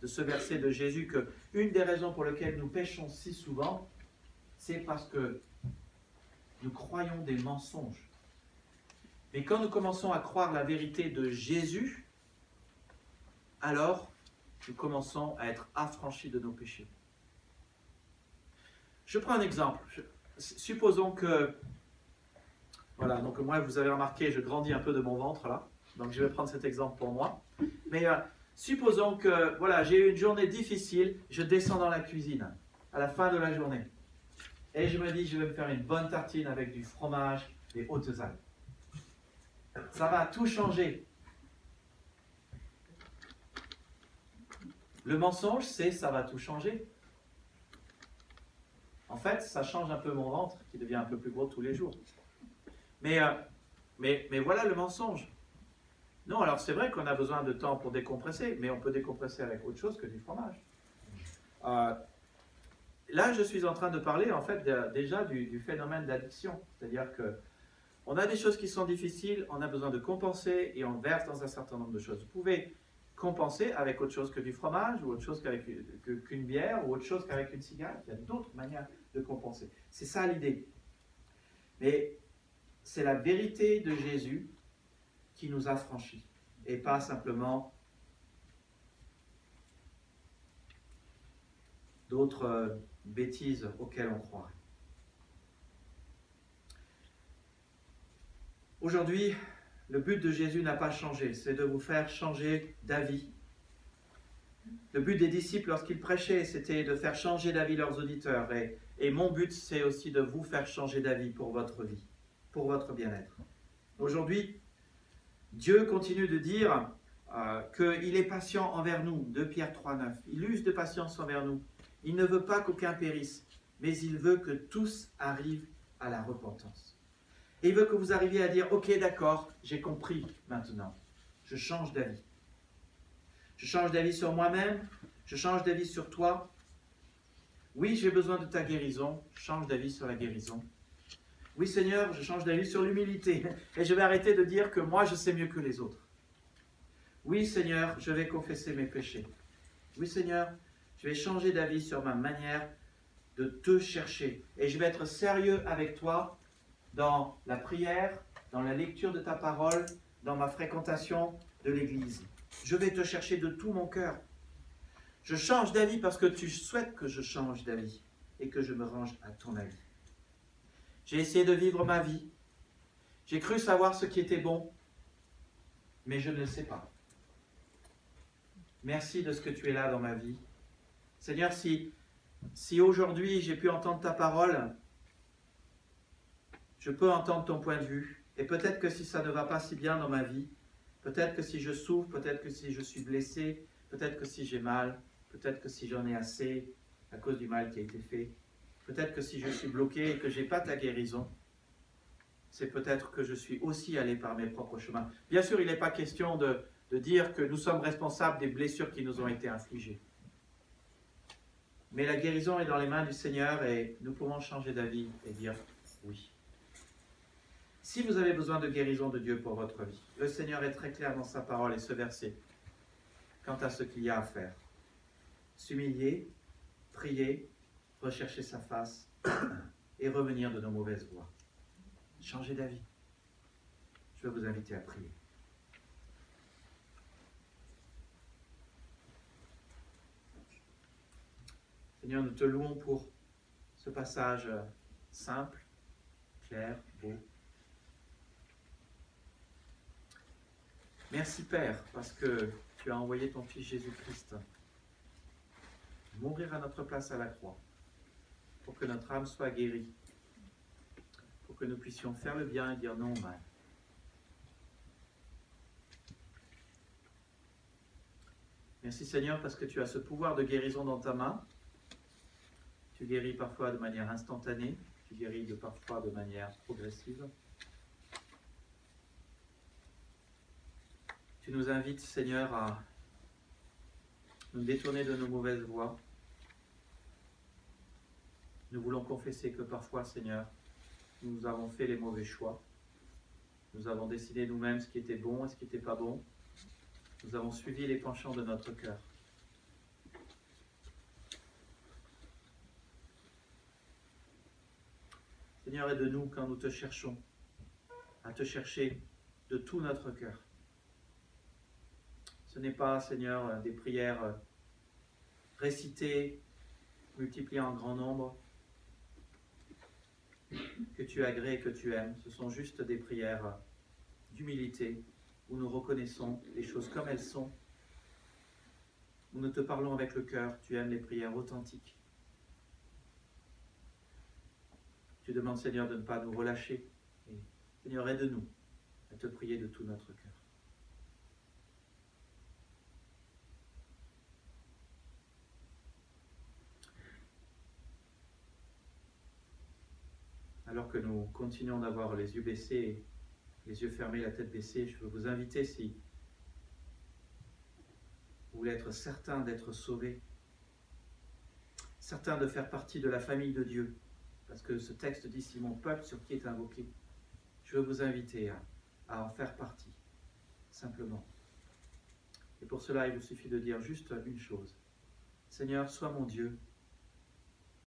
S3: ce verset de Jésus, que une des raisons pour lesquelles nous péchons si souvent, c'est parce que nous croyons des mensonges. Mais quand nous commençons à croire la vérité de Jésus, alors nous commençons à être affranchis de nos péchés. Je prends un exemple. Supposons que, voilà, donc moi vous avez remarqué, je grandis un peu de mon ventre là, donc je vais prendre cet exemple pour moi. Mais supposons que, voilà, j'ai eu une journée difficile, je descends dans la cuisine à la fin de la journée. Et je me dis, je vais me faire une bonne tartine avec du fromage et hautes algues. Ça va tout changer. Le mensonge, c'est ça va tout changer. En fait, ça change un peu mon ventre, qui devient un peu plus gros tous les jours. Mais voilà le mensonge. Non, alors c'est vrai qu'on a besoin de temps pour décompresser, mais on peut décompresser avec autre chose que du fromage. Là, je suis en train de parler en fait déjà du phénomène d'addiction. C'est-à-dire que on a des choses qui sont difficiles, on a besoin de compenser et on verse dans un certain nombre de choses. Vous pouvez compenser avec autre chose que du fromage, ou autre chose qu'une bière, ou autre chose qu'avec une cigarette. Il y a d'autres manières de compenser. C'est ça l'idée. Mais c'est la vérité de Jésus qui nous a franchis, et pas simplement d'autres bêtises auxquelles on croirait. Aujourd'hui, le but de Jésus n'a pas changé, c'est de vous faire changer d'avis. Le but des disciples lorsqu'ils prêchaient, c'était de faire changer d'avis leurs auditeurs. Et mon but, c'est aussi de vous faire changer d'avis pour votre vie, pour votre bien-être. Aujourd'hui, Dieu continue de dire qu'il est patient envers nous, 2 Pierre 3,9. Il use de patience envers nous. Il ne veut pas qu'aucun périsse, mais il veut que tous arrivent à la repentance. Et il veut que vous arriviez à dire, ok, d'accord, j'ai compris maintenant. Je change d'avis. Je change d'avis sur moi-même, je change d'avis sur toi. Oui, j'ai besoin de ta guérison, je change d'avis sur la guérison. Oui, Seigneur, je change d'avis sur l'humilité. Et je vais arrêter de dire que moi, je sais mieux que les autres. Oui, Seigneur, je vais confesser mes péchés. Oui, Seigneur, je vais changer d'avis sur ma manière de te chercher. Et je vais être sérieux avec toi dans la prière, dans la lecture de ta parole, dans ma fréquentation de l'Église. Je vais te chercher de tout mon cœur. Je change d'avis parce que tu souhaites que je change d'avis et que je me range à ton avis. J'ai essayé de vivre ma vie. J'ai cru savoir ce qui était bon, mais je ne le sais pas. Merci de ce que tu es là dans ma vie. Seigneur, si aujourd'hui j'ai pu entendre ta parole, je peux entendre ton point de vue. Et peut-être que si ça ne va pas si bien dans ma vie, peut-être que si je souffre, peut-être que si je suis blessé, peut-être que si j'ai mal, peut-être que si j'en ai assez, à cause du mal qui a été fait. Peut-être que si je suis bloqué et que je n'ai pas ta guérison, c'est peut-être que je suis aussi allé par mes propres chemins. Bien sûr, il n'est pas question de dire que nous sommes responsables des blessures qui nous ont été infligées. Mais la guérison est dans les mains du Seigneur et nous pouvons changer d'avis et dire oui. Si vous avez besoin de guérison de Dieu pour votre vie, le Seigneur est très clair dans sa parole et ce verset quant à ce qu'il y a à faire. S'humilier, prier, rechercher sa face et revenir de nos mauvaises voies. Changer d'avis. Je vais vous inviter à prier. Seigneur, nous te louons pour ce passage simple, clair, beau. Merci Père, parce que tu as envoyé ton Fils Jésus-Christ mourir à notre place à la croix, pour que notre âme soit guérie, pour que nous puissions faire le bien et dire non au mal. Merci Seigneur, parce que tu as ce pouvoir de guérison dans ta main. Tu guéris parfois de manière instantanée, tu guéris parfois de manière progressive. Tu nous invites, Seigneur, à nous détourner de nos mauvaises voies. Nous voulons confesser que parfois, Seigneur, nous avons fait les mauvais choix. Nous avons décidé nous-mêmes ce qui était bon et ce qui n'était pas bon. Nous avons suivi les penchants de notre cœur. Seigneur, aide-nous quand nous te cherchons, à te chercher de tout notre cœur. Ce n'est pas, Seigneur, des prières récitées, multipliées en grand nombre, que tu agrées et que tu aimes. Ce sont juste des prières d'humilité, où nous reconnaissons les choses comme elles sont, où nous te parlons avec le cœur. Tu aimes les prières authentiques. Tu demandes, Seigneur, de ne pas nous relâcher. Et, Seigneur, aide-nous à te prier de tout notre cœur. Alors que nous continuons d'avoir les yeux baissés, les yeux fermés, la tête baissée, je veux vous inviter, si vous voulez être certain d'être sauvé, certain de faire partie de la famille de Dieu, parce que ce texte dit « Si mon peuple sur qui est invoqué », je veux vous inviter à en faire partie, simplement. Et pour cela, il vous suffit de dire juste une chose. Seigneur, sois mon Dieu,